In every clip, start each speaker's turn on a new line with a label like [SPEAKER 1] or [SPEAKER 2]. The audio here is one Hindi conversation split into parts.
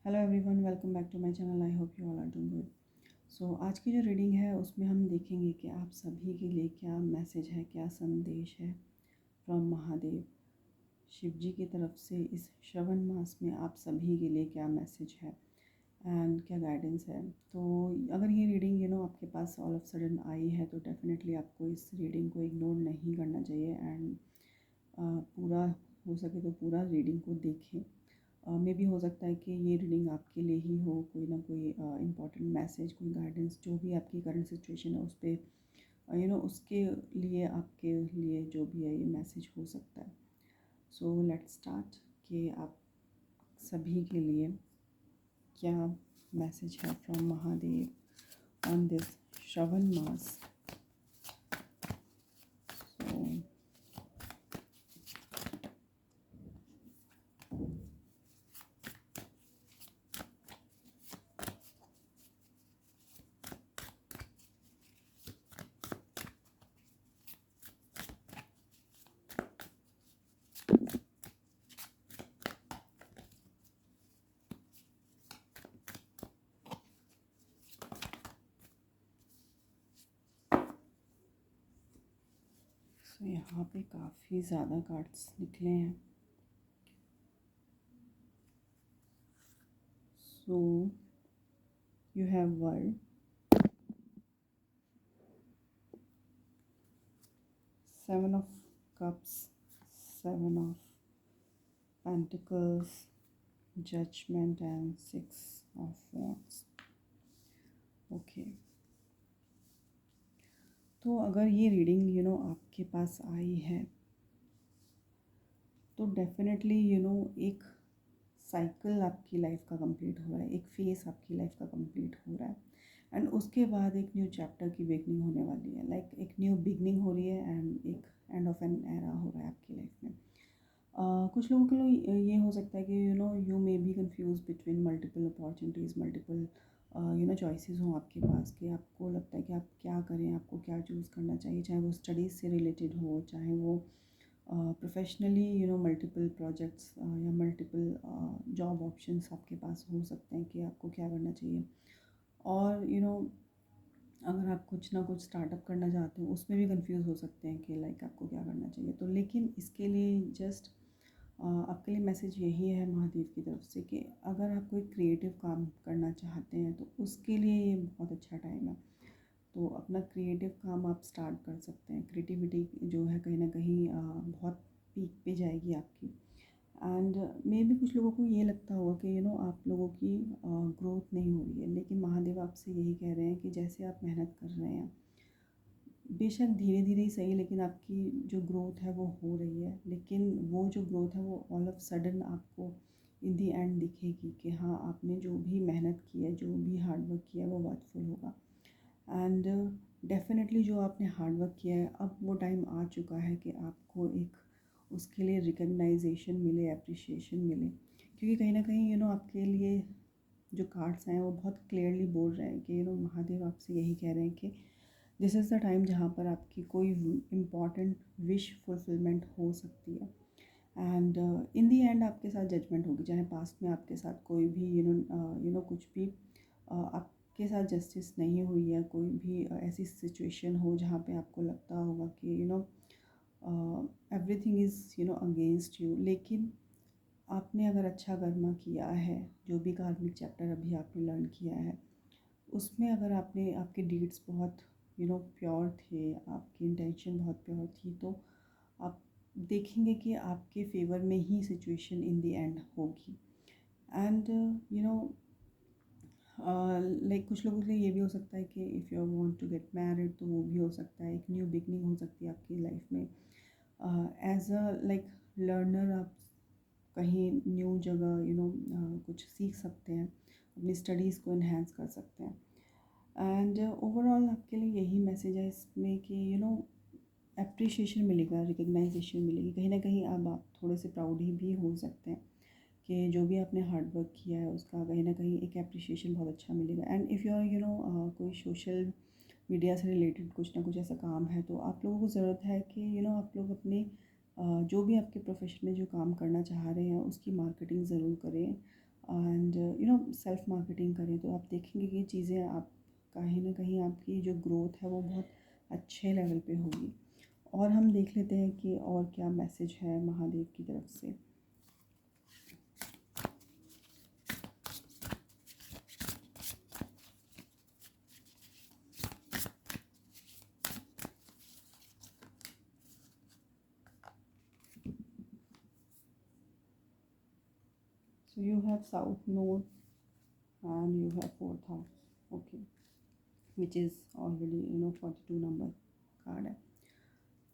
[SPEAKER 1] Hello everyone, welcome back to my channel. I hope you all are doing good. So आज की जो रीडिंग है उसमें हम देखेंगे कि आप सभी के लिए क्या मैसेज है, क्या संदेश है फ्रॉम महादेव शिव जी की तरफ से। इस श्रवण मास में आप सभी के लिए क्या मैसेज है एंड क्या गाइडेंस है। तो अगर ये रीडिंग आपके पास ऑल ऑफ सडन आई है तो डेफिनेटली आपको इस रीडिंग को इग्नोर नहीं करना चाहिए एंड पूरा हो सके तो पूरा रीडिंग को देखें। मे भी हो सकता है कि ये रीडिंग आपके लिए ही हो, कोई ना कोई इम्पॉर्टेंट मैसेज, कोई गाइडेंस जो भी आपकी करंट सिचुएशन है उस पर उसके लिए आपके लिए जो भी है ये मैसेज हो सकता है। सो लेट्स स्टार्ट कि आप सभी के लिए क्या मैसेज है from Mahadev on this Shravan मास। सो यहाँ पे काफ़ी ज़्यादा कार्ड्स निकले हैं। So you have world, seven of cups, seven of pentacles, judgement and six of wands. Okay, तो अगर ये रीडिंग आपके पास आई है तो डेफिनेटली एक साइकिल आपकी लाइफ का कंप्लीट हो रहा है, एक फेस आपकी लाइफ का कंप्लीट हो रहा है एंड उसके बाद एक न्यू चैप्टर की बिगनिंग होने वाली है। लाइक एक न्यू बिगनिंग हो रही है एंड एक एंड ऑफ एन एरा हो रहा है आपकी लाइफ में। कुछ लोगों के लिए ये हो सकता है कि you may be confuse between multiple opportunities, multiple choices हों आपके पास कि आपको लगता है कि आप क्या करें, आपको क्या चूज़ करना चाहिए, चाहे वो स्टडीज़ से रिलेटेड हो, चाहे वो प्रोफेशनली मल्टीपल प्रोजेक्ट्स या मल्टीपल जॉब ऑप्शंस आपके पास हो सकते हैं कि आपको क्या करना चाहिए। और अगर आप कुछ ना कुछ स्टार्टअप करना चाहते हो उसमें भी कंफ्यूज हो सकते हैं कि लाइक आपको क्या करना चाहिए। तो लेकिन इसके लिए जस्ट आपके लिए मैसेज यही है महादेव की तरफ से कि अगर आप कोई क्रिएटिव काम करना चाहते हैं तो उसके लिए ये बहुत अच्छा टाइम है। तो अपना क्रिएटिव काम आप स्टार्ट कर सकते हैं। क्रिएटिविटी जो है कहीं ना कहीं बहुत पीक पे जाएगी आपकी। एंड मे भी कुछ लोगों को ये लगता होगा कि आप लोगों की ग्रोथ नहीं हो रही है, लेकिन महादेव आपसे यही कह रहे हैं कि जैसे आप मेहनत कर रहे हैं, बेशक धीरे धीरे ही सही, लेकिन आपकी जो ग्रोथ है वो हो रही है। लेकिन वो जो ग्रोथ है वो ऑल ऑफ सडन आपको इन दी एंड दिखेगी कि हाँ, आपने जो भी मेहनत की है, जो भी हार्ड वर्क किया है वो वर्थफुल होगा। एंड डेफिनेटली जो आपने हार्ड वर्क किया है, अब वो टाइम आ चुका है कि आपको एक उसके लिए रिकग्नाइजेशन मिले, अप्रिशिएशन मिले। क्योंकि कहीं ना कहीं आपके लिए जो कार्ड्स हैं वो बहुत क्लियरली बोल रहे हैं कि महादेव आपसे यही कह रहे हैं कि दिस इज़ द टाइम जहाँ पर आपकी कोई इम्पॉर्टेंट विश फुलफिलमेंट हो सकती है। एंड इन दी एंड आपके साथ जजमेंट होगी, चाहे पास्ट में आपके साथ कोई भी कुछ भी आपके साथ जस्टिस नहीं हुई है, कोई भी ऐसी सिचुएशन हो जहाँ पे आपको लगता होगा कि एवरीथिंग इज़ अगेंस्ट यू। लेकिन आपने अगर अच्छा कर्म किया है, जो भी कार्मिक चैप्टर अभी आपने लर्न किया है उसमें अगर आपने आपके डीड्स बहुत प्योर थे, आपकी इंटेंशन बहुत प्योर थी, तो आप देखेंगे कि आपके फेवर में ही सिचुएशन इन द एंड होगी। एंड लाइक कुछ लोगों के लिए ये भी हो सकता है कि if you want to get married तो वो भी हो सकता है, एक न्यू बिगनिंग हो सकती है आपकी लाइफ में। एज अ लाइक लर्नर आप कहीं न्यू जगह कुछ सीख सकते हैं, अपनी स्टडीज़ को इन्हेंस कर सकते हैं। एंड ओवरऑल आपके लिए यही मैसेज है इसमें कि एप्रिशिएशन मिलेगा, रिकग्नाइजेशन मिलेगी। कहीं ना कहीं अब आप थोड़े से प्राउड ही भी हो सकते हैं कि जो भी आपने हार्ड वर्क किया है उसका कहीं ना कहीं एक एप्रिशिएशन बहुत अच्छा मिलेगा। एंड इफ़ यू आर कोई सोशल मीडिया से रिलेटेड कुछ ना कुछ ऐसा काम है तो आप लोगों को ज़रूरत है कि आप लोग अपने जो भी आपके प्रोफेशन में जो काम करना चाह रहे हैं उसकी मार्केटिंग ज़रूर करें। एंड सेल्फ मार्केटिंग करें तो आप देखेंगे कि चीज़ें आप कहीं ना कहीं आपकी जो ग्रोथ है वो बहुत अच्छे लेवल पे होगी। और हम देख लेते हैं कि और क्या मैसेज है महादेव की तरफ से। So you have South Node and you have fourth house, okay, which is already 42 number card है।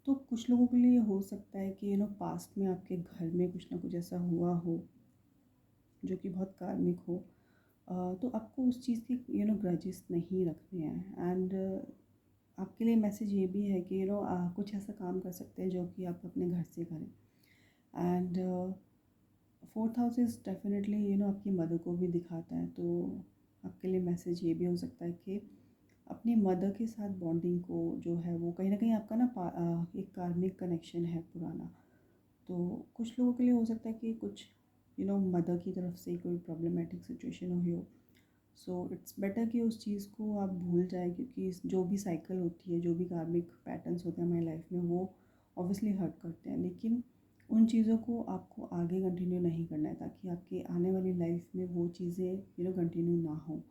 [SPEAKER 1] तो कुछ लोगों के लिए हो सकता है कि पास्ट में आपके घर में कुछ ना कुछ ऐसा हुआ हो जो कि बहुत कार्मिक हो। तो आपको उस चीज़ के ग्रजेस नहीं रखने हैं। एंड आपके लिए मैसेज ये भी है कि कुछ ऐसा काम कर सकते हैं जो कि आप अपने घर से करें। And fourth house is definitely आपकी मदर को भी दिखाता है। तो आपके लिए मैसेज ये भी हो सकता है कि अपनी मदर के साथ बॉन्डिंग को जो है वो कहीं ना कहीं आपका एक कार्मिक कनेक्शन है पुराना। तो कुछ लोगों के लिए हो सकता है कि कुछ मदर की तरफ से कोई प्रॉब्लमेटिक सिचुएशन हुई हो। सो इट्स बेटर कि उस चीज़ को आप भूल जाए, क्योंकि जो भी साइकिल होती है, जो भी कार्मिक पैटर्न्स होते हैं हमारी लाइफ में, वो ऑब्वियसली हर्ट करते हैं। लेकिन उन चीज़ों को आपको आगे कंटिन्यू नहीं करना है, ताकि आपकी आने वाली लाइफ में वो चीज़ें कंटिन्यू ना हो।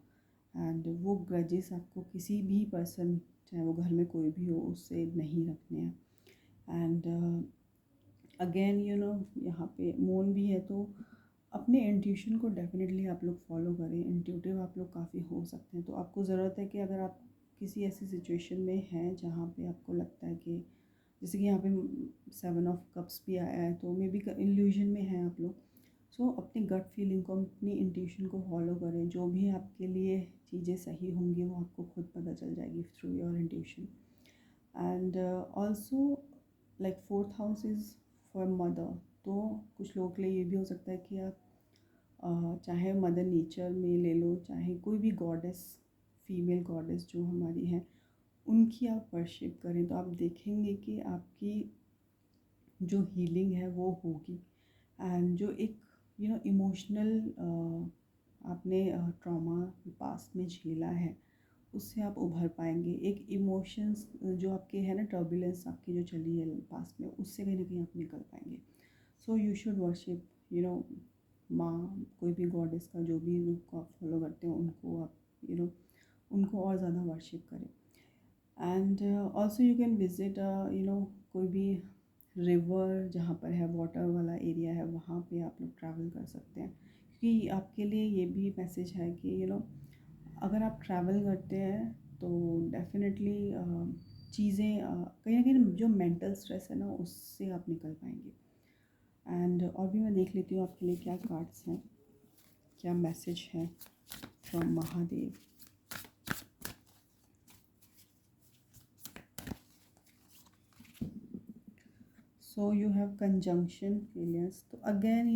[SPEAKER 1] एंड वो ग्रजेस आपको किसी भी पर्सन, चाहे वो घर में कोई भी हो, उससे नहीं रखने हैं। एंड अगेन यहाँ पे मून भी है, तो अपने इंट्यूशन को डेफिनेटली आप लोग फॉलो करें। इंट्यूटिव आप लोग काफ़ी हो सकते हैं। तो आपको ज़रूरत है कि अगर आप किसी ऐसी सिचुएशन में हैं जहाँ पे आपको लगता है कि, जैसे कि यहाँ पे 7 ऑफ कप्स भी आया है, तो मे बी इल्यूजन में हैं आप लोग। सो अपनी गट फीलिंग को, अपनी इंट्यूशन को फॉलो करें। जो भी आपके लिए चीज़ें सही होंगी वो आपको खुद पता चल जाएगी through your intuition. And also like fourth house is for mother. तो कुछ लोगों के लिए ये भी हो सकता है कि आप चाहे मदर नेचर में ले लो, चाहे कोई भी गॉडेस, फीमेल गॉडेस जो हमारी हैं, उनकी आप वर्शिप करें, तो आप देखेंगे कि आपकी जो हीलिंग है वो होगी। एंड जो एक इमोशनल आपने ट्रॉमा पास्ट में झेला है, उससे आप उभर पाएंगे। एक इमोशंस जो आपके है ना, टर्बुलेंस आपकी जो चली है पास्ट में, उससे कहीं ना कहीं आप निकल पाएंगे। सो यू शुड वर्शिप माँ, कोई भी गॉडेस का जो भी उनको आप फॉलो करते हो, उनको आप उनको और ज़्यादा वर्शिप करें। And also you can visit कोई भी रिवर जहाँ पर है, वाटर वाला एरिया है, वहाँ पे आप लोग ट्रैवल कर सकते हैं। क्योंकि आपके लिए ये भी मैसेज है कि अगर आप ट्रैवल करते हैं तो डेफिनेटली चीज़ें कहीं ना कहीं जो मेंटल स्ट्रेस है ना, उससे आप निकल पाएंगे। एंड और भी मैं देख लेती हूँ आपके लिए क्या कार्ड्स हैं, क्या मैसेज है from Mahadev. So you have conjunction failures. तो अगेन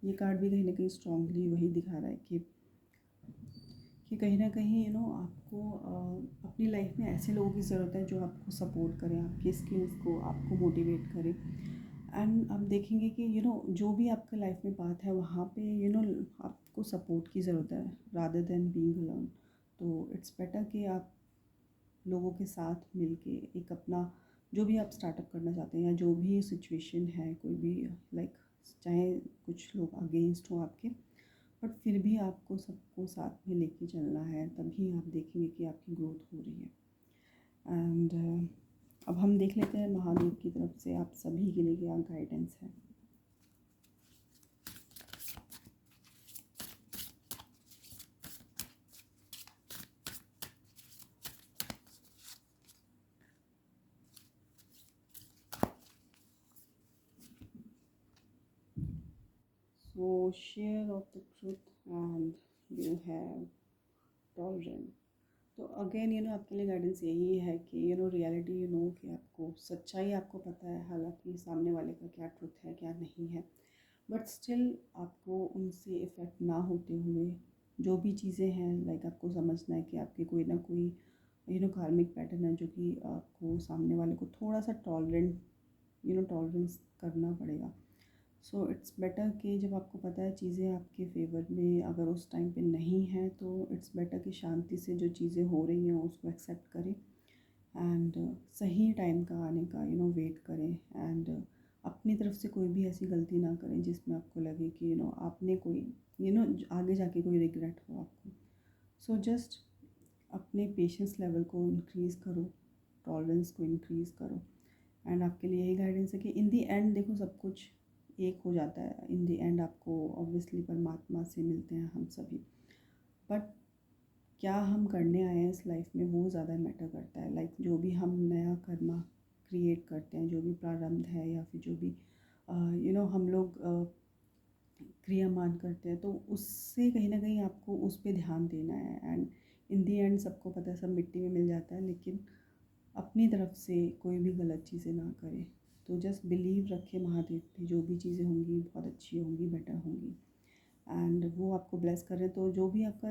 [SPEAKER 1] ये कार्ड भी कहीं ना कहीं स्ट्रांगली वही दिखा रहा है कि कहीं ना कहीं आपको अपनी लाइफ में ऐसे लोगों की ज़रूरत है जो आपको सपोर्ट करें, आपकी स्किल्स को आपको मोटिवेट करें। एंड आप देखेंगे कि जो भी आपके लाइफ में बात है, वहाँ पे आपको सपोर्ट की ज़रूरत है रादर देन बीइंग अलोन। तो इट्स बेटर कि आप लोगों के साथ मिलके एक अपना जो भी आप स्टार्टअप करना चाहते हैं, या जो भी सिचुएशन है, कोई भी लाइक चाहे कुछ लोग अगेंस्ट हो आपके, बट फिर भी आपको सबको साथ में लेके चलना है, तभी आप देखेंगे कि आपकी ग्रोथ हो रही है। एंड अब हम देख लेते हैं महादेव की तरफ से आप सभी के लिए क्या गाइडेंस है। सो share of the truth and you have tolerant. तो अगेन आपके लिए गाइडेंस यही है कि रियलिटी कि आपको सच्चाई आपको पता है, हालांकि सामने वाले का क्या ट्रुथ है क्या नहीं है, बट स्टिल आपको उनसे इफ़ेक्ट ना होते हुए जो भी चीज़ें हैं, लाइक आपको समझना है कि आपके कोई ना कोई कार्मिक पैटर्न है, जो कि आपको सामने वाले को थोड़ा सा टॉलरेंस करना पड़ेगा। सो इट्स बेटर कि जब आपको पता है चीज़ें आपके फेवर में अगर उस टाइम पे नहीं है, तो इट्स बेटर कि शांति से जो चीज़ें हो रही हैं उसको एक्सेप्ट करें एंड सही टाइम का आने का वेट करें एंड अपनी तरफ से कोई भी ऐसी गलती ना करें जिसमें आपको लगे कि आपने कोई आगे जाके कोई रिग्रेट हो आपको। सो जस्ट अपने पेशेंस लेवल को इंक्रीज़ करो, टॉलरेंस को इंक्रीज़ करो एंड आपके लिए यही गाइडेंस है कि इन दी एंड देखो सब कुछ एक हो जाता है। इन दी एंड आपको ऑब्वियसली परमात्मा से मिलते हैं हम सभी, बट क्या हम करने आए हैं इस लाइफ में वो ज़्यादा मैटर करता है। लाइक जो भी हम नया कर्मा क्रिएट करते हैं, जो भी प्रारंभ है या फिर जो भी हम लोग क्रियामान करते हैं, तो उससे कहीं ना कहीं आपको उस पर ध्यान देना है। एंड इन दी एंड सबको पता है सब मिट्टी में मिल जाता है, लेकिन अपनी तरफ से कोई भी गलत चीज़ें ना करें। तो जस्ट बिलीव रखें महादेव पे, जो भी चीज़ें होंगी बहुत अच्छी होंगी, बेटर होंगी एंड वो आपको ब्लेस कर रहे हैं। तो जो भी आपका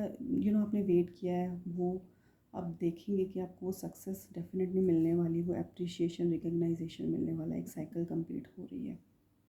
[SPEAKER 1] आपने वेट किया है वो आप देखेंगे कि आपको वो सक्सेस डेफिनेटली मिलने वाली, वो अप्रिशिएशन रिकग्नाइजेशन मिलने वाला, एक साइकिल कंप्लीट हो रही है।